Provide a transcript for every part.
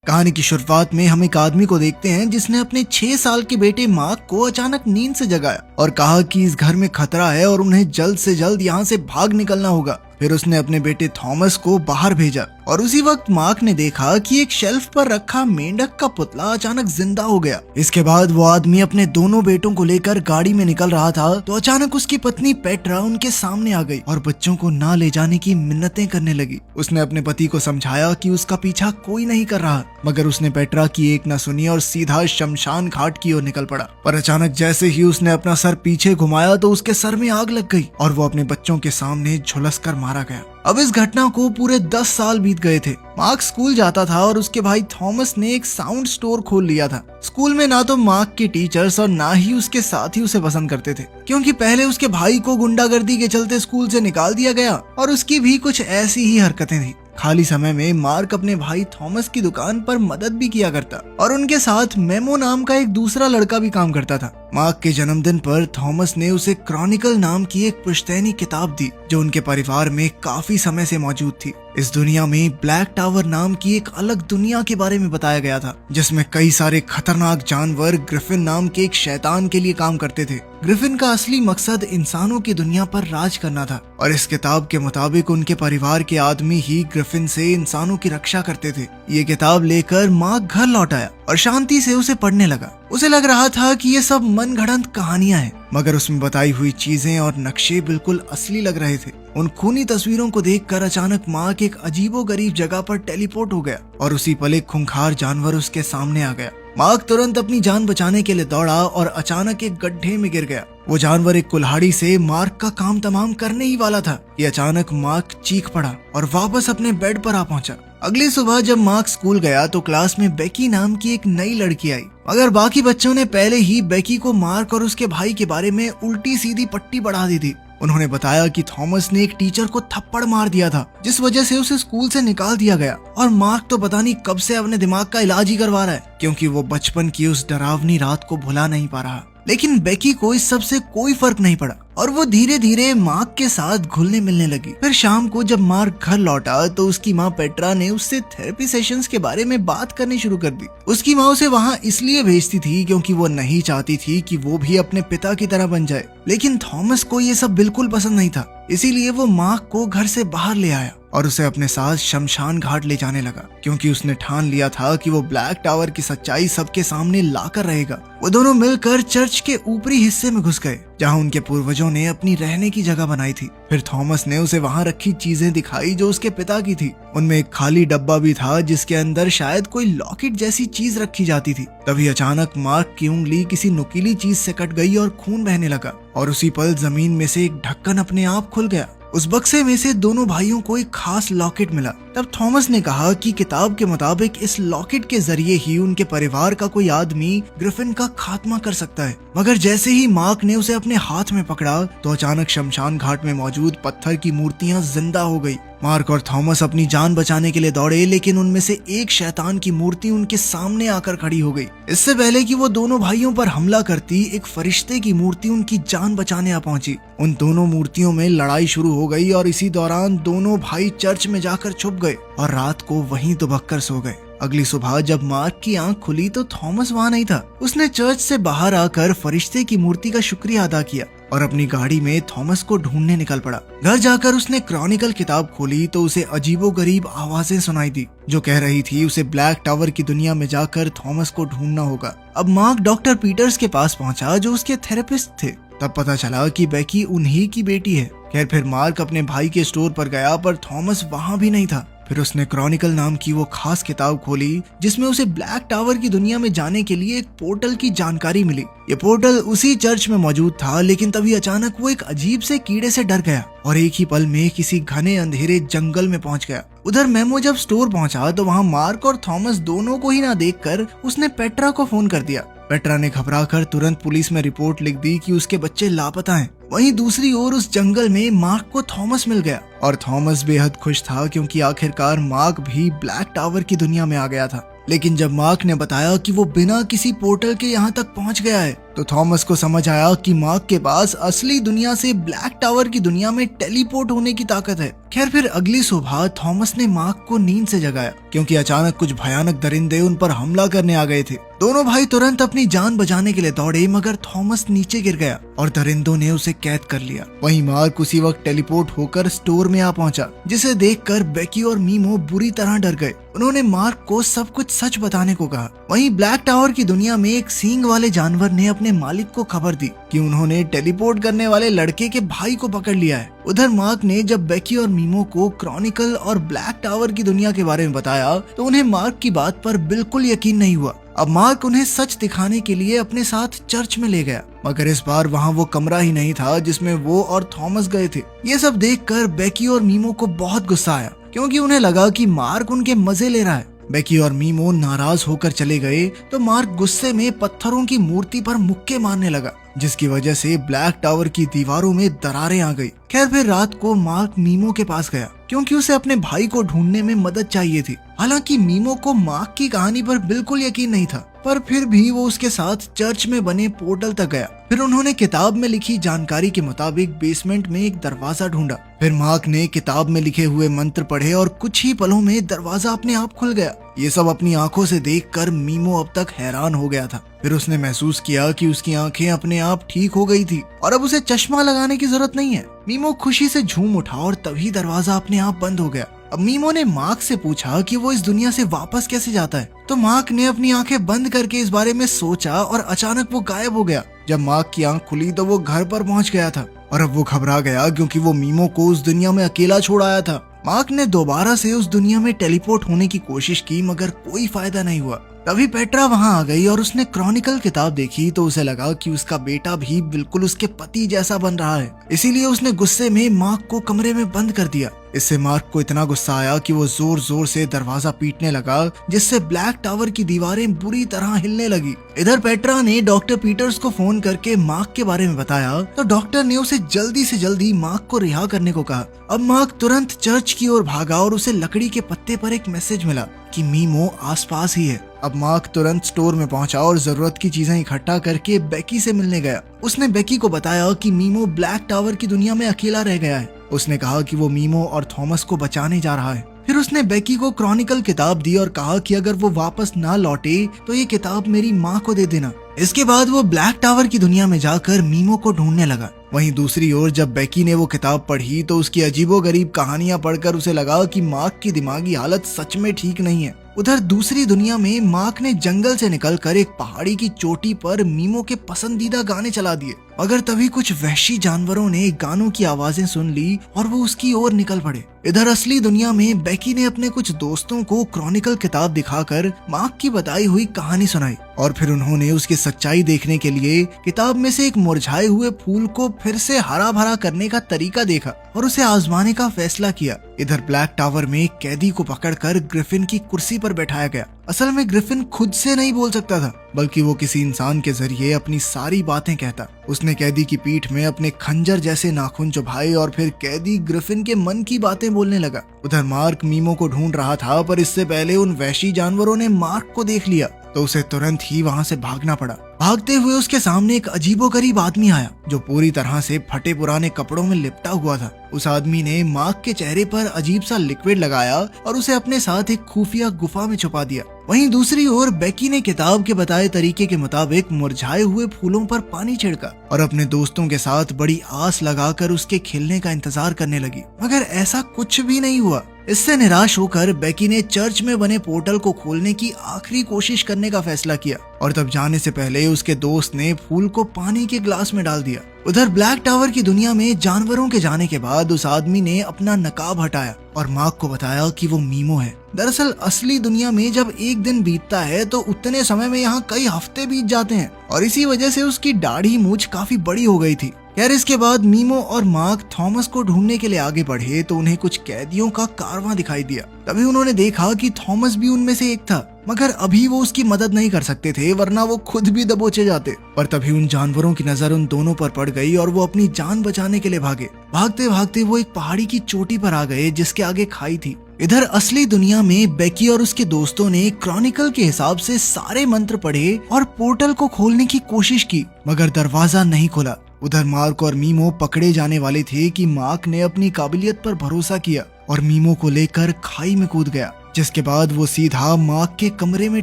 कहानी की शुरुआत में हम एक आदमी को देखते हैं जिसने अपने 6 साल के बेटे मार्क को अचानक नींद से जगाया और कहा कि इस घर में खतरा है और उन्हें जल्द से जल्द यहाँ से भाग निकलना होगा। फिर उसने अपने बेटे थॉमस को बाहर भेजा और उसी वक्त मार्क ने देखा कि एक शेल्फ पर रखा मेंढक का पुतला अचानक जिंदा हो गया। इसके बाद वो आदमी अपने दोनों बेटों को लेकर गाड़ी में निकल रहा था तो अचानक उसकी पत्नी पेट्रा उनके सामने आ गई और बच्चों को ना ले जाने की मिन्नतें करने लगी। उसने अपने पति को समझाया कि उसका पीछा कोई नहीं कर रहा, मगर उसने पेट्रा की एक न सुनी और सीधा शमशान घाट की ओर निकल पड़ा। पर अचानक जैसे ही उसने अपना सर पीछे घुमाया तो उसके सर में आग लग गई और वो अपने बच्चों के सामने झुलस कर मारा गया। अब इस घटना को पूरे 10 साल बीत गए थे। मार्क स्कूल जाता था और उसके भाई थॉमस ने एक साउंड स्टोर खोल लिया था। स्कूल में ना तो मार्क के टीचर्स और ना ही उसके साथी उसे पसंद करते थे, क्योंकि पहले उसके भाई को गुंडागर्दी के चलते स्कूल से निकाल दिया गया और उसकी भी कुछ ऐसी ही हरकतें थी। खाली समय में मार्क अपने भाई थॉमस की दुकान पर मदद भी किया करता और उनके साथ मेमो नाम का एक दूसरा लड़का भी काम करता था। मार्क के जन्मदिन पर थॉमस ने उसे क्रॉनिकल नाम की एक पुश्तैनी किताब दी जो उनके परिवार में काफी समय से मौजूद थी। इस दुनिया में ब्लैक टावर नाम की एक अलग दुनिया के बारे में बताया गया था जिसमें कई सारे खतरनाक जानवर ग्रिफिन नाम के एक शैतान के लिए काम करते थे। ग्रिफिन का असली मकसद इंसानों की दुनिया पर राज करना था और इस किताब के मुताबिक उनके परिवार के आदमी ही ग्रिफिन से इंसानों की रक्षा करते थे। ये किताब लेकर मार्क घर लौट आया और शांति से उसे पढ़ने लगा। उसे लग रहा था कि ये सब मनगढ़ंत कहानियां हैं, मगर उसमें बताई हुई चीजें और नक्शे बिल्कुल असली लग रहे थे। उन खूनी तस्वीरों को देखकर अचानक मार्क एक अजीबोगरीब जगह पर टेलीपोर्ट हो गया और उसी पल एक खूंखार जानवर उसके सामने आ गया। मार्क तुरंत अपनी जान बचाने के लिए दौड़ा और अचानक एक गड्ढे में गिर गया। वो जानवर एक कुल्हाड़ी से मार्क का काम तमाम करने ही वाला था कि अचानक मार्क चीख पड़ा और वापस अपने बेड पर आ पहुंचा। अगली सुबह जब मार्क स्कूल गया तो क्लास में बेकी नाम की एक नई लड़की आई, मगर बाकी बच्चों ने पहले ही बेकी को मार्क और उसके भाई के बारे में उल्टी सीधी पट्टी बढ़ा दी थी। उन्होंने बताया कि थॉमस ने एक टीचर को थप्पड़ मार दिया था जिस वजह से उसे स्कूल से निकाल दिया गया और मार्क तो पता नहीं कब से अपने दिमाग का इलाज ही करवा रहा है, क्योंकि वो बचपन की उस डरावनी रात को भुला नहीं पा रहा। लेकिन बेकी को इस सब से कोई फर्क नहीं पड़ा और वो धीरे धीरे मार्क के साथ घुलने मिलने लगी। फिर शाम को जब मार्क घर लौटा तो उसकी माँ पेट्रा ने उससे थेरेपी सेशंस के बारे में बात करनी शुरू कर दी। उसकी माँ उसे वहाँ इसलिए भेजती थी क्योंकि वो नहीं चाहती थी कि वो भी अपने पिता की तरह बन जाए, लेकिन थॉमस को ये सब बिल्कुल पसंद नहीं था। इसीलिए वो मार्क को घर से बाहर ले आया और उसे अपने साथ शमशान घाट ले जाने लगा, क्योंकि उसने ठान लिया था कि वो ब्लैक टावर की सच्चाई सबके सामने लाकर रहेगा। वो दोनों मिलकर चर्च के ऊपरी हिस्से में घुस गए जहाँ उनके पूर्वजों ने अपनी रहने की जगह बनाई थी। फिर थॉमस ने उसे वहाँ रखी चीजें दिखाई जो उसके पिता की थी। उनमें एक खाली डब्बा भी था जिसके अंदर शायद कोई लॉकेट जैसी चीज रखी जाती थी। तभी अचानक मार्क की उंगली किसी नुकीली चीज से कट गई और खून बहने लगा और उसी पल जमीन में से एक ढक्कन अपने आप खुल गया। उस बक्से में से दोनों भाइयों को एक खास लॉकेट मिला। तब थॉमस ने कहा कि किताब के मुताबिक इस लॉकेट के जरिए ही उनके परिवार का कोई आदमी ग्रिफिन का खात्मा कर सकता है। मगर जैसे ही मार्क ने उसे अपने हाथ में पकड़ा तो अचानक शमशान घाट में मौजूद पत्थर की मूर्तियां जिंदा हो गई। मार्क और थॉमस अपनी जान बचाने के लिए दौड़े, लेकिन उनमें से एक शैतान की मूर्ति उनके सामने आकर खड़ी हो गई। इससे पहले कि वो दोनों भाइयों पर हमला करती, एक फरिश्ते की मूर्ति उनकी जान बचाने आ पहुंची। उन दोनों मूर्तियों में लड़ाई शुरू हो गई और इसी दौरान दोनों भाई चर्च में जाकर छुप गए और रात को वहीं दुबककर सो गए। अगली सुबह जब मार्क की आंख खुली तो थॉमस वहाँ नहीं था। उसने चर्च से बाहर आकर फरिश्ते की मूर्ति का शुक्रिया अदा किया और अपनी गाड़ी में थॉमस को ढूंढने निकल पड़ा। घर जाकर उसने क्रॉनिकल किताब खोली तो उसे अजीबोगरीब आवाजें सुनाई दी जो कह रही थी उसे ब्लैक टावर की दुनिया में जाकर थॉमस को ढूंढना होगा। अब मार्क डॉक्टर पीटर्स के पास पहुंचा जो उसके थेरेपिस्ट थे। तब पता चला कि बेकी उन्हीं की बेटी है। खैर फिर मार्क अपने भाई के स्टोर पर गया पर थॉमस वहाँ भी नहीं था। फिर उसने क्रॉनिकल नाम की वो खास किताब खोली जिसमें उसे ब्लैक टावर की दुनिया में जाने के लिए एक पोर्टल की जानकारी मिली। ये पोर्टल उसी चर्च में मौजूद था, लेकिन तभी अचानक वो एक अजीब से कीड़े से डर गया और एक ही पल में किसी घने अंधेरे जंगल में पहुंच गया। उधर मेमो जब स्टोर पहुंचा तो वहाँ मार्क और थॉमस दोनों को ही ना देखकर उसने पेट्रा को फोन कर दिया। पेट्रा ने घबराकर तुरंत पुलिस में रिपोर्ट लिख दी कि उसके बच्चे लापता हैं। वहीं दूसरी ओर उस जंगल में मार्क को थॉमस मिल गया और थॉमस बेहद खुश था क्योंकि आखिरकार मार्क भी ब्लैक टावर की दुनिया में आ गया था। लेकिन जब मार्क ने बताया कि वो बिना किसी पोर्टल के यहाँ तक पहुँच गया है तो थॉमस को समझ आया कि मार्क के पास असली दुनिया से ब्लैक टावर की दुनिया में टेलीपोर्ट होने की ताकत है। खैर फिर अगली सुबह थॉमस ने मार्क को नींद से जगाया क्योंकि अचानक कुछ भयानक दरिंदे उन पर हमला करने आ गए थे। दोनों भाई तुरंत अपनी जान बचाने के लिए दौड़े मगर थॉमस नीचे गिर गया और दरिंदों ने उसे कैद कर लिया। वहीं मार्क उसी वक्त टेलीपोर्ट होकर स्टोर में आ पहुंचा, जिसे देखकर बेकी और मीमो बुरी तरह डर गए। उन्होंने मार्क को सब कुछ सच बताने को कहा। वहीं ब्लैक टावर की दुनिया में एक सींग वाले जानवर ने अपने मालिक को खबर दी कि उन्होंने टेलीपोर्ट करने वाले लड़के के भाई को पकड़ लिया है। उधर मार्क ने जब बेकी और मीमो को क्रॉनिकल और ब्लैक टावर की दुनिया के बारे में बताया तो उन्हें मार्क की बात पर बिल्कुल यकीन नहीं हुआ। अब मार्क उन्हें सच दिखाने के लिए अपने साथ चर्च में ले गया, मगर इस बार वहाँ वो कमरा ही नहीं था जिसमें वो और थॉमस गए थे। ये सब देखकर बेकी और मीमो को बहुत गुस्सा आया क्योंकि उन्हें लगा कि मार्क उनके मजे ले रहा है। बेकी और मीमो नाराज होकर चले गए तो मार्क गुस्से में पत्थरों की मूर्ति पर मुक्के मारने लगा, जिसकी वजह से ब्लैक टावर की दीवारों में दरारें आ गई। खैर फिर रात को मार्क मीमो के पास गया क्योंकि उसे अपने भाई को ढूंढने में मदद चाहिए थी। हालांकि मीमो को मार्क की कहानी पर बिल्कुल यकीन नहीं था, पर फिर भी वो उसके साथ चर्च में बने पोर्टल तक गया। फिर उन्होंने किताब में लिखी जानकारी के मुताबिक बेसमेंट में एक दरवाजा ढूंढा। फिर मार्क ने किताब में लिखे हुए मंत्र पढ़े और कुछ ही पलों में दरवाजा अपने आप खुल गया। ये सब अपनी आंखों से देखकर मीमो अब तक हैरान हो गया था। फिर उसने महसूस किया कि उसकी आंखें अपने आप ठीक हो गई थी और अब उसे चश्मा लगाने की जरूरत नहीं है। मीमो खुशी से झूम उठा और तभी दरवाजा अपने आप बंद हो गया। अब मीमो ने मार्क से पूछा कि वो इस दुनिया से वापस कैसे जाता है, तो मार्क ने अपनी आंखें बंद करके इस बारे में सोचा और अचानक वो गायब हो गया। जब मार्क की आंख खुली तो वो घर पर पहुंच गया था और अब वो घबरा गया क्योंकि वो मीमो को उस दुनिया में अकेला छोड़ आया था। मार्क ने दोबारा से उस दुनिया में टेलीपोर्ट होने की कोशिश की मगर कोई फायदा नहीं हुआ। तभी पेट्रा वहां आ गई और उसने क्रॉनिकल किताब देखी तो उसे लगा कि उसका बेटा भी बिल्कुल उसके पति जैसा बन रहा है। इसीलिए उसने गुस्से में मार्क को कमरे में बंद कर दिया। इससे मार्क को इतना गुस्सा आया कि वो जोर जोर से दरवाजा पीटने लगा, जिससे ब्लैक टावर की दीवारें बुरी तरह हिलने लगी। इधर पेट्रा ने डॉक्टर पीटर्स को फोन करके मार्क के बारे में बताया तो डॉक्टर ने उसे जल्दी से जल्दी मार्क को रिहा करने को कहा। अब मार्क तुरंत चर्च की ओर भागा और उसे लकड़ी के पत्ते पर एक मैसेज मिला कि मीमो आसपास ही है। अब मार्क तुरंत स्टोर में पहुंचा और जरूरत की चीजें इकट्ठा करके बेकी से मिलने गया। उसने बेकी को बताया कि मीमो ब्लैक टावर की दुनिया में अकेला रह गया है। उसने कहा कि वो मीमो और थॉमस को बचाने जा रहा है। फिर उसने बेकी को क्रॉनिकल किताब दी और कहा कि अगर वो वापस ना लौटे तो ये किताब मेरी माँ को दे देना। इसके बाद वो ब्लैक टावर की दुनिया में जाकर मीमो को ढूंढने लगा। वहीं दूसरी ओर जब बेकी ने वो किताब पढ़ी तो उसकी अजीबोगरीब कहानियां पढ़कर उसे लगा कि मार्क की दिमागी हालत सच में ठीक नहीं है। उधर दूसरी दुनिया में मार्क ने जंगल से निकलकर एक पहाड़ी की चोटी पर मीमो के पसंदीदा गाने चला दिए, मगर तभी कुछ वहशी जानवरों ने गानों की आवाजें सुन ली और वो उसकी ओर निकल पड़े। इधर असली दुनिया में बेकी ने अपने कुछ दोस्तों को क्रॉनिकल किताब दिखाकर मार्क की बताई हुई कहानी सुनाई और फिर उन्होंने उसकी सच्चाई देखने के लिए किताब में से एक मुरझाए हुए फूल को फिर से हरा भरा करने का तरीका देखा और उसे आजमाने का फैसला किया। इधर ब्लैक टावर में एक कैदी को पकड़कर ग्रिफिन की कुर्सी पर बैठाया गया। असल में ग्रिफिन खुद से नहीं बोल सकता था, बल्कि वो किसी इंसान के जरिए अपनी सारी बातें कहता। उसने कैदी की पीठ में अपने खंजर जैसे नाखून चुभाए और फिर कैदी ग्रिफिन के मन की बातें बोलने लगा। उधर मार्क मीमो को ढूंढ रहा था, पर इससे पहले उन वहशी जानवरों ने मार्क को देख लिया तो उसे तुरंत ही वहां से भागना पड़ा। भागते हुए उसके सामने एक अजीबोगरीब आदमी आया जो पूरी तरह से फटे पुराने कपड़ों में लिपटा हुआ था। उस आदमी ने मार्क के चेहरे पर अजीब सा लिक्विड लगाया और उसे अपने साथ एक खुफिया गुफा में छुपा दिया। वहीं दूसरी ओर बेकी ने किताब के बताए तरीके के मुताबिक मुरझाए हुए फूलों पर पानी छिड़का और अपने दोस्तों के साथ बड़ी आस लगाकर उसके खिलने का इंतजार करने लगी, मगर ऐसा कुछ भी नहीं हुआ। इससे निराश होकर बेकी ने चर्च में बने पोर्टल को खोलने की आखिरी कोशिश करने का फैसला किया और तब जाने से पहले उसके दोस्त ने फूल को पानी के ग्लास में डाल दिया। उधर ब्लैक टावर की दुनिया में जानवरों के जाने के बाद उस आदमी ने अपना नकाब हटाया और मार्क को बताया कि वो मीमो है। दरअसल असली दुनिया में जब एक दिन बीतता है तो उतने समय में यहाँ कई हफ्ते बीत जाते हैं और इसी वजह से उसकी दाढ़ी मूंछ काफी बड़ी हो गई थी। यार इसके बाद मीमो और मार्क थॉमस को ढूंढने के लिए आगे बढ़े तो उन्हें कुछ कैदियों का कारवां दिखाई दिया। तभी उन्होंने देखा कि थॉमस भी उनमें से एक था, मगर अभी वो उसकी मदद नहीं कर सकते थे वरना वो खुद भी दबोचे जाते। पर तभी उन जानवरों की नजर उन दोनों पर पड़ गई और वो अपनी जान बचाने के लिए भागे। भागते भागते वो एक पहाड़ी की चोटी पर आ गए जिसके आगे खाई थी। इधर असली दुनिया में बेकी और उसके दोस्तों ने क्रॉनिकल के हिसाब से सारे मंत्र पढ़े और पोर्टल को खोलने की कोशिश की, मगर दरवाजा नहीं खुला। उधर मार्क और मीमो पकड़े जाने वाले थे कि मार्क ने अपनी काबिलियत पर भरोसा किया और मीमो को लेकर खाई में कूद गया, जिसके बाद वो सीधा मार्क के कमरे में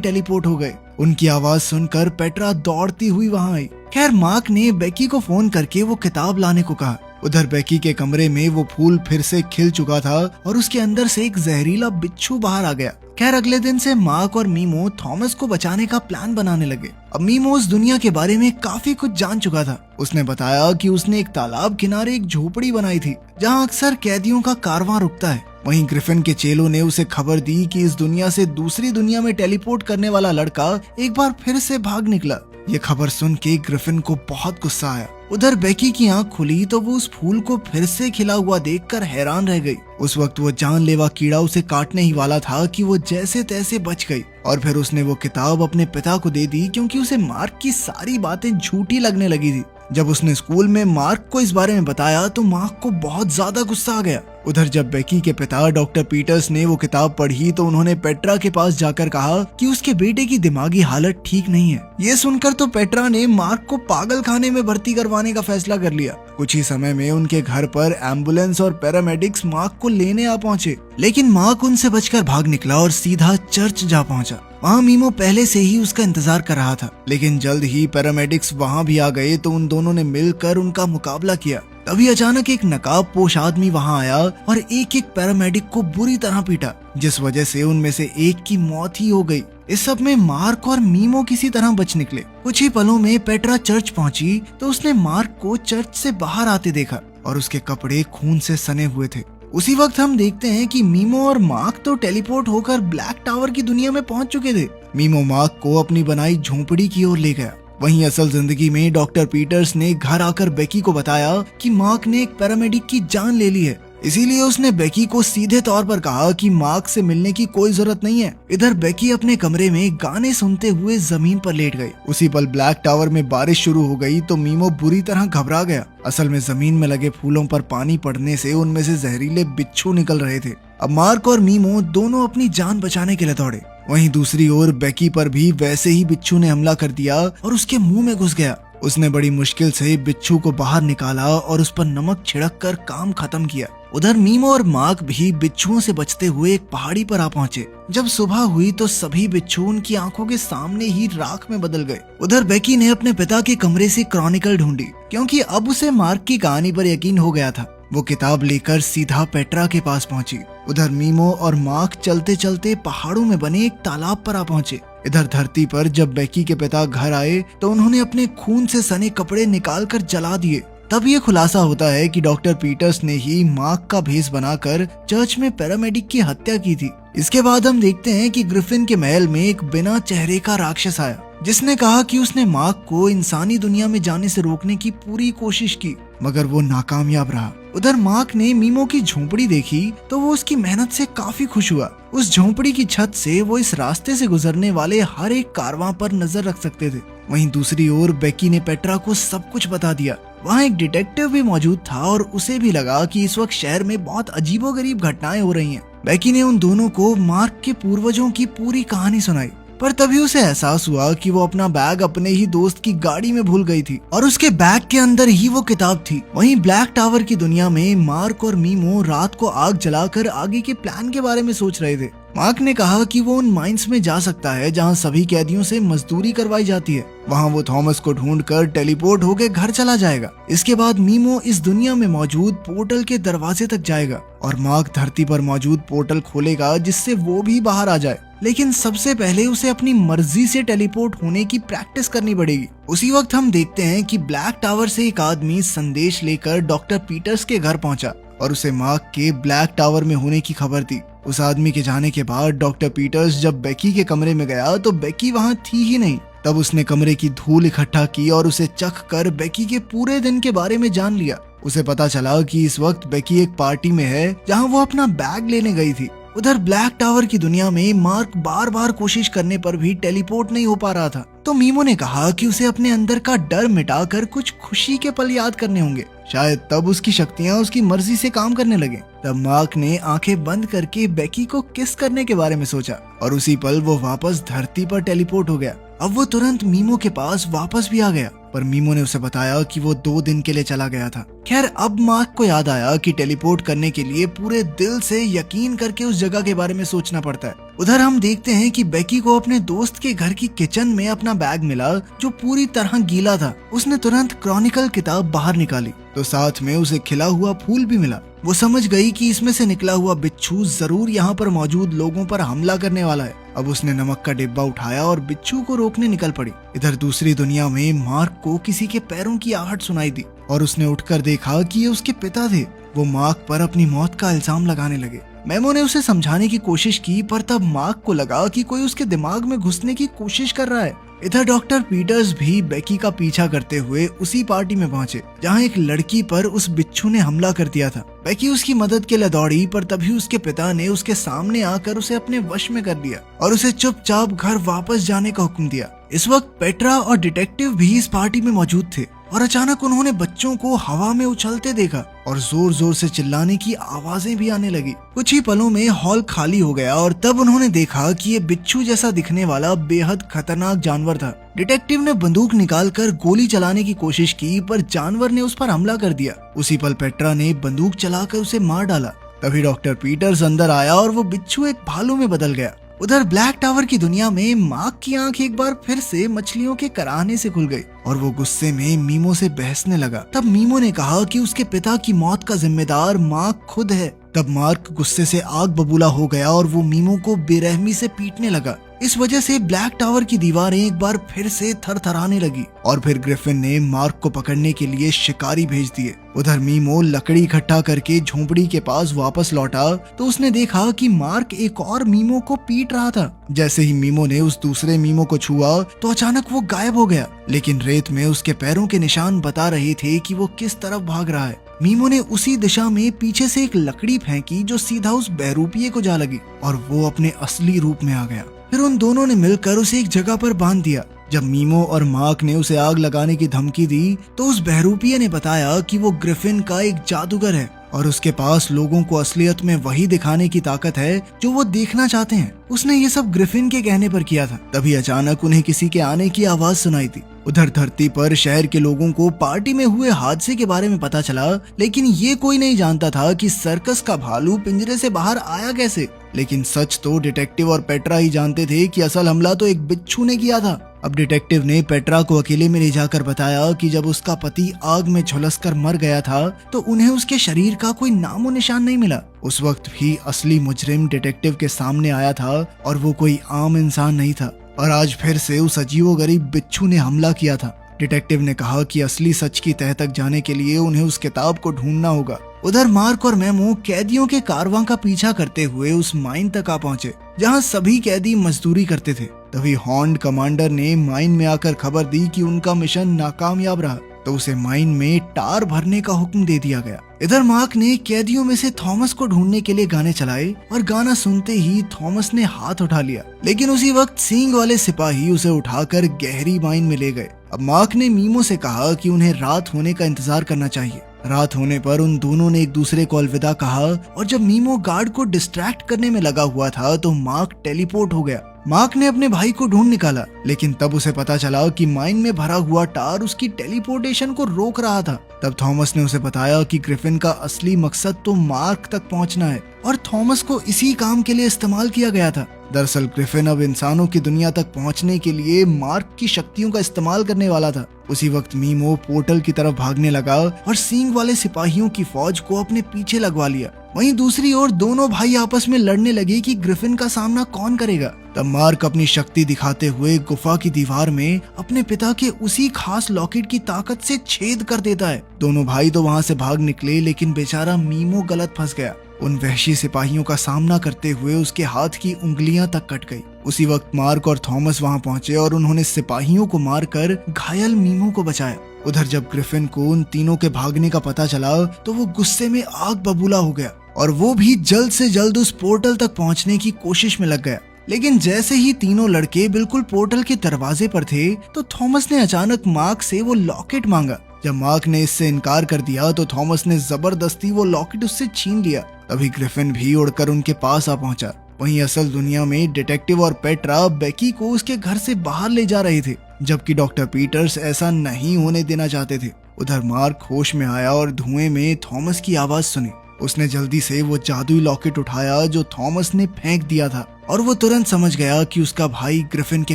टेलीपोर्ट हो गए। उनकी आवाज सुनकर पेट्रा दौड़ती हुई वहां आई। खैर मार्क ने बेकी को फोन करके वो किताब लाने को कहा। उधर बेकी के कमरे में वो फूल फिर से खिल चुका था और उसके अंदर से एक जहरीला बिच्छू बाहर आ गया। खैर अगले दिन से मार्क और मीमो थॉमस को बचाने का प्लान बनाने लगे। अब मीमो उस दुनिया के बारे में काफी कुछ जान चुका था। उसने बताया कि उसने एक तालाब किनारे एक झोपड़ी बनाई थी जहां अक्सर कैदियों का कारवां रुकता है। वहीं ग्रिफिन के चेलों ने उसे खबर दी कि इस दुनिया से दूसरी दुनिया में टेलीपोर्ट करने वाला लड़का एक बार फिर से भाग निकला। ये खबर सुन के ग्रिफिन को बहुत गुस्सा आया। उधर बेकी की आंख खुली तो वो उस फूल को फिर से खिला हुआ देखकर हैरान रह गई। उस वक्त वो जानलेवा कीड़ा उसे काटने ही वाला था कि वो जैसे तैसे बच गई और फिर उसने वो किताब अपने पिता को दे दी क्योंकि उसे मार्क की सारी बातें झूठी लगने लगी थी। जब उसने स्कूल में मार्क को इस बारे में बताया तो मार्क को बहुत ज्यादा गुस्सा आ गया। उधर जब बेकी के पिता डॉक्टर पीटर्स ने वो किताब पढ़ी तो उन्होंने पेट्रा के पास जाकर कहा कि उसके बेटे की दिमागी हालत ठीक नहीं है। ये सुनकर तो पेट्रा ने मार्क को पागल खाने में भर्ती करवाने का फैसला कर लिया। कुछ ही समय में उनके घर पर एम्बुलेंस और पैरामेडिक्स मार्क को लेने आ पहुंचे, लेकिन मार्क उनसे बचकर भाग निकला और सीधा चर्च जा पहुंचा। वहाँ मीमो पहले से ही उसका इंतजार कर रहा था, लेकिन जल्द ही पैरामेडिक्स वहाँ भी आ गए तो उन दोनों ने मिलकर उनका मुकाबला किया। तभी अचानक एक नकाब पोश आदमी वहाँ आया और एक एक पैरामेडिक को बुरी तरह पीटा, जिस वजह से उनमें से एक की मौत ही हो गई। इस सब में मार्क और मीमो किसी तरह बच निकले। कुछ ही पलों में पेट्रा चर्च पहुंची तो उसने मार्क को चर्च से बाहर आते देखा और उसके कपड़े खून से सने हुए थे। उसी वक्त हम देखते हैं कि मीमो और मार्क तो टेलीपोर्ट होकर ब्लैक टावर की दुनिया में पहुंच चुके थे। मीमो मार्क को अपनी बनाई झोंपड़ी की ओर ले गया। वहीं असल जिंदगी में डॉक्टर पीटर्स ने घर आकर बेकी को बताया कि मार्क ने एक पैरामेडिक की जान ले ली है। इसीलिए उसने बेकी को सीधे तौर पर कहा कि मार्क से मिलने की कोई जरूरत नहीं है। इधर बेकी अपने कमरे में गाने सुनते हुए जमीन पर लेट गई। उसी पल ब्लैक टावर में बारिश शुरू हो गई तो मीमो बुरी तरह घबरा गया। असल में जमीन में लगे फूलों पर पानी पड़ने से उनमें से जहरीले बिच्छू निकल रहे थे। अब मार्क और मीमो दोनों अपनी जान बचाने के लिए दौड़े। वहीं दूसरी ओर बेकी पर भी वैसे ही बिच्छू ने हमला कर दिया और उसके मुंह में घुस गया। उसने बड़ी मुश्किल से बिच्छू को बाहर निकाला और उस पर नमक छिड़क कर काम खत्म किया। उधर मीमो और मार्क भी बिच्छुओं से बचते हुए एक पहाड़ी पर आ पहुंचे। जब सुबह हुई तो सभी बिच्छू उनकी आंखों के सामने ही राख में बदल गए। उधर बेकी ने अपने पिता के कमरे से क्रॉनिकल ढूंढी क्योंकि अब उसे मार्क की कहानी पर यकीन हो गया था। वो किताब लेकर सीधा पेट्रा के पास पहुंची। उधर मीमो और मार्क चलते चलते पहाड़ों में बने एक तालाब पर आ पहुंचे। इधर धरती पर जब बेकी के पिता घर आए तो उन्होंने अपने खून से सने कपड़े निकालकर जला दिए। तब ये खुलासा होता है कि डॉक्टर पीटर्स ने ही मार्क का भेष बनाकर चर्च में पैरामेडिक की हत्या की थी। इसके बाद हम देखते हैं कि ग्रिफिन के महल में एक बिना चेहरे का राक्षस आया जिसने कहा कि उसने मार्क को इंसानी दुनिया में जाने से रोकने की पूरी कोशिश की, मगर वो नाकामयाब रहा। उधर मार्क ने मीमो की झोंपड़ी देखी तो वो उसकी मेहनत से काफी खुश हुआ। उस झोंपड़ी की छत से वो इस रास्ते से गुजरने वाले हर एक कारवां पर नजर रख सकते थे। वहीं दूसरी ओर बेकी ने पेट्रा को सब कुछ बता दिया। वहाँ एक डिटेक्टिव भी मौजूद था और उसे भी लगा कि इस वक्त शहर में बहुत अजीबोगरीब घटनाएं हो रही हैं। बेकी ने उन दोनों को मार्क के पूर्वजों की पूरी कहानी सुनाई, पर तभी उसे एहसास हुआ कि वो अपना बैग अपने ही दोस्त की गाड़ी में भूल गई थी और उसके बैग के अंदर ही वो किताब थी। वहीं ब्लैक टावर की दुनिया में मार्क और मीमो रात को आग जलाकर आगे के प्लान के बारे में सोच रहे थे। मार्क ने कहा कि वो उन माइंस में जा सकता है जहां सभी कैदियों से मजदूरी करवाई जाती है। वहां वो थॉमस को ढूंढकर टेलीपोर्ट होकर घर चला जाएगा। इसके बाद मीमो इस दुनिया में मौजूद पोर्टल के दरवाजे तक जाएगा और मार्क धरती पर मौजूद पोर्टल खोलेगा जिससे वो भी बाहर आ जाए। लेकिन सबसे पहले उसे अपनी मर्जी से टेलीपोर्ट होने की प्रैक्टिस करनी पड़ेगी। उसी वक्त हम देखते हैं कि ब्लैक टावर से एक आदमी संदेश लेकर डॉक्टर पीटर्स के घर पहुंचा और उसे मार्क के ब्लैक टावर में होने की खबर दी। उस आदमी के जाने के बाद डॉक्टर पीटर्स जब बेकी के कमरे में गया तो बेकी वहां थी ही नहीं। तब उसने कमरे की धूल इकट्ठा की और उसे चख कर बेकी के पूरे दिन के बारे में जान लिया। उसे पता चला कि इस वक्त बेकी एक पार्टी में है जहां वो अपना बैग लेने गई थी। उधर ब्लैक टावर की दुनिया में मार्क बार बार कोशिश करने पर भी टेलीपोर्ट नहीं हो पा रहा था। तो मीमो ने कहा कि उसे अपने अंदर का डर मिटाकर कुछ खुशी के पल याद करने होंगे, शायद तब उसकी शक्तियां उसकी मर्जी से काम करने लगे। तब मार्क ने आंखें बंद करके बेकी को किस करने के बारे में सोचा और उसी पल वो वापस धरती पर टेलीपोर्ट हो गया। अब वो तुरंत मीमो के पास वापस भी आ गया, पर मीमो ने उसे बताया कि वो 2 दिन के लिए चला गया था। खैर, अब मार्क को याद आया कि टेलीपोर्ट करने के लिए पूरे दिल से यकीन करके उस जगह के बारे में सोचना पड़ता है। उधर हम देखते हैं कि बेकी को अपने दोस्त के घर की किचन में अपना बैग मिला जो पूरी तरह गीला था। उसने तुरंत क्रॉनिकल किताब बाहर निकाली तो साथ में उसे खिला हुआ फूल भी मिला। वो समझ गई कि इसमें से निकला हुआ बिच्छू जरूर यहाँ पर मौजूद लोगों पर हमला करने वाला है। अब उसने नमक का डिब्बा उठाया और बिच्छू को रोकने निकल पड़ी। इधर दूसरी दुनिया में मार्क को किसी के पैरों की आहट सुनाई दी और उसने उठकर देखा कि ये उसके पिता थे। वो मार्क पर अपनी मौत का इल्जाम लगाने लगे। मेमो ने उसे समझाने की कोशिश की, पर तब मार्क को लगा कि कोई उसके दिमाग में घुसने की कोशिश कर रहा है। इधर डॉक्टर पीटर्स भी बेकी का पीछा करते हुए उसी पार्टी में पहुंचे जहां एक लड़की पर उस बिच्छू ने हमला कर दिया था। बेकी उसकी मदद के लिए दौड़ी, पर तभी उसके पिता ने उसके सामने आकर उसे अपने वश में कर लिया और उसे चुपचाप घर वापस जाने का हुक्म दिया। इस वक्त पेट्रा और डिटेक्टिव भी इस पार्टी में मौजूद थे और अचानक उन्होंने बच्चों को हवा में उछलते देखा और जोर जोर से चिल्लाने की आवाजें भी आने लगी। कुछ ही पलों में हॉल खाली हो गया और तब उन्होंने देखा कि ये बिच्छू जैसा दिखने वाला बेहद खतरनाक जानवर था। डिटेक्टिव ने बंदूक निकालकर गोली चलाने की कोशिश की, पर जानवर ने उस पर हमला कर दिया। उसी पल पेट्रा ने बंदूक चलाकर उसे मार डाला। तभी डॉक्टर पीटर्स अंदर आया और वो बिच्छू एक भालू में बदल गया। उधर ब्लैक टावर की दुनिया में मार्क की आंख एक बार फिर से मछलियों के कराहने से खुल गई और वो गुस्से में मीमो से बहसने लगा। तब मीमो ने कहा कि उसके पिता की मौत का जिम्मेदार मार्क खुद है। तब मार्क गुस्से से आग बबूला हो गया और वो मीमो को बेरहमी से पीटने लगा। इस वजह से ब्लैक टावर की दीवारें एक बार फिर से थरथराने लगी और फिर ग्रिफिन ने मार्क को पकड़ने के लिए शिकारी भेज दिए। उधर मीमो लकड़ी इकट्ठा करके झोंपड़ी के पास वापस लौटा तो उसने देखा कि मार्क एक और मीमो को पीट रहा था। जैसे ही मीमो ने उस दूसरे मीमो को छुआ तो अचानक वो गायब हो गया, लेकिन रेत में उसके पैरों के निशान बता रहे थे कि वो किस तरफ भाग रहा है। मीमो ने उसी दिशा में पीछे से एक लकड़ी फेंकी जो सीधा उस बहरूपिये को जा लगी और वो अपने असली रूप में आ गया। फिर उन दोनों ने मिलकर उसे एक जगह पर बांध दिया। जब मीमो और मार्क ने उसे आग लगाने की धमकी दी तो उस बहरूपिये ने बताया कि वो ग्रिफिन का एक जादूगर है और उसके पास लोगों को असलियत में वही दिखाने की ताकत है जो वो देखना चाहते हैं। उसने ये सब ग्रिफिन के कहने पर किया था। तभी अचानक उन्हें किसी के आने की आवाज सुनाई दी। उधर धरती पर शहर के लोगों को पार्टी में हुए हादसे के बारे में पता चला, लेकिन ये कोई नहीं जानता था कि सर्कस का भालू पिंजरे से बाहर आया कैसे। लेकिन सच तो डिटेक्टिव और पेट्रा ही जानते थे कि असल हमला तो एक बिच्छू ने किया था। अब डिटेक्टिव ने पेट्रा को अकेले में ले जाकर बताया कि जब उसका पति आग में झुलसकर मर गया था तो उन्हें उसके शरीर का कोई नामो निशान नहीं मिला। उस वक्त भी असली मुजरिम डिटेक्टिव के सामने आया था और वो कोई आम इंसान नहीं था और आज फिर से उस अजीबोगरीब बिच्छू ने हमला किया था। डिटेक्टिव ने कहा कि असली सच की तह तक जाने के लिए उन्हें उस किताब को ढूंढना होगा। उधर मार्क और मेमो कैदियों के कारवां का पीछा करते हुए उस माइन तक आ पहुंचे जहां सभी कैदी मजदूरी करते थे। तभी हॉर्न कमांडर ने माइन में आकर खबर दी कि उनका मिशन नाकामयाब रहा तो उसे माइन में टार भरने का हुक्म दे दिया गया। इधर मार्क ने कैदियों में से थॉमस को ढूंढने के लिए गाने चलाए और गाना सुनते ही थॉमस ने हाथ उठा लिया, लेकिन उसी वक्त सींग वाले सिपाही उसे उठाकर गहरी माइन में ले गए। अब मार्क ने मीमो से कहा कि उन्हें रात होने का इंतजार करना चाहिए। रात होने पर उन दोनों ने एक दूसरे को अलविदा कहा और जब मीमो गार्ड को डिस्ट्रैक्ट करने में लगा हुआ था तो मार्क टेलीपोर्ट हो गया। मार्क ने अपने भाई को ढूंढ निकाला, लेकिन तब उसे पता चला कि माइन में भरा हुआ टार उसकी टेलीपोर्टेशन को रोक रहा था। तब थॉमस ने उसे बताया कि ग्रिफिन का असली मकसद तो मार्क तक पहुंचना है और थॉमस को इसी काम के लिए इस्तेमाल किया गया था। दरअसल ग्रिफिन अब इंसानों की दुनिया तक पहुंचने के लिए मार्क की शक्तियों का इस्तेमाल करने वाला था। उसी वक्त मीमो पोर्टल की तरफ भागने लगा और सींग वाले सिपाहियों की फौज को अपने पीछे लगवा लिया। वहीं दूसरी ओर दोनों भाई आपस में लड़ने लगे कि ग्रिफिन का सामना कौन करेगा। तब मार्क अपनी शक्ति दिखाते हुए गुफा की दीवार में अपने पिता के उसी खास लॉकेट की ताकत से छेद कर देता है। दोनों भाई तो वहां से भाग निकले, लेकिन बेचारा मीमो गलत फंस गया। उन वहशी सिपाहियों का सामना करते हुए उसके हाथ की उंगलियां तक कट गई। उसी वक्त मार्क और थॉमस वहां पहुंचे और उन्होंने सिपाहियों को मारकर घायल मीमो को बचाया। उधर जब ग्रिफिन को उन तीनों के भागने का पता चला तो वो गुस्से में आग बबूला हो गया और वो भी जल्द से जल्द उस पोर्टल तक पहुंचने की कोशिश में लग गया। लेकिन जैसे ही तीनों लड़के बिल्कुल पोर्टल के दरवाजे पर थे तो थॉमस ने अचानक मार्क से वो लॉकेट मांगा। जब मार्क ने इससे इनकार कर दिया तो थॉमस ने जबरदस्ती वो लॉकेट उससे छीन लिया। तभी ग्रिफिन भी उड़कर उनके पास आ पहुंचा। वहीं असल दुनिया में डिटेक्टिव और पेट्रा बेकी को उसके घर से बाहर ले जा रहे थे, जबकि डॉक्टर पीटर्स ऐसा नहीं होने देना चाहते थे। उधर मार्क होश में आया और धुएं में थॉमस की आवाज सुनी। उसने जल्दी से वो जादुई लॉकेट उठाया जो थॉमस ने फेंक दिया था और वो तुरंत समझ गया कि उसका भाई ग्रिफिन के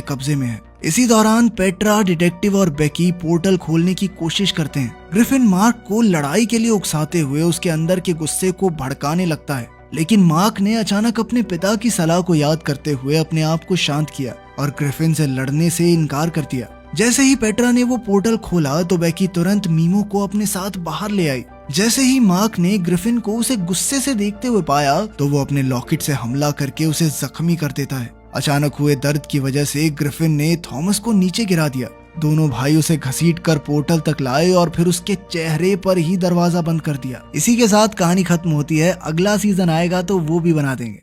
कब्जे में है। इसी दौरान पेट्रा, डिटेक्टिव और बेकी पोर्टल खोलने की कोशिश करते हैं। ग्रिफिन मार्क को लड़ाई के लिए उकसाते हुए उसके अंदर के गुस्से को भड़काने लगता है, लेकिन मार्क ने अचानक अपने पिता की सलाह को याद करते हुए अपने आप को शांत किया और ग्रिफिन से लड़ने से इनकार कर दिया। जैसे ही पेट्रा ने वो पोर्टल खोला तो बेकी तुरंत मीमो को अपने साथ बाहर ले आई। जैसे ही मार्क ने ग्रिफिन को उसे गुस्से से देखते हुए पाया तो वो अपने लॉकेट से हमला करके उसे जख्मी कर देता है। अचानक हुए दर्द की वजह से ग्रिफिन ने थॉमस को नीचे गिरा दिया। दोनों भाई उसे घसीटकर पोर्टल तक लाए और फिर उसके चेहरे पर ही दरवाजा बंद कर दिया। इसी के साथ कहानी खत्म होती है। अगला सीजन आएगा तो वो भी बना देंगे।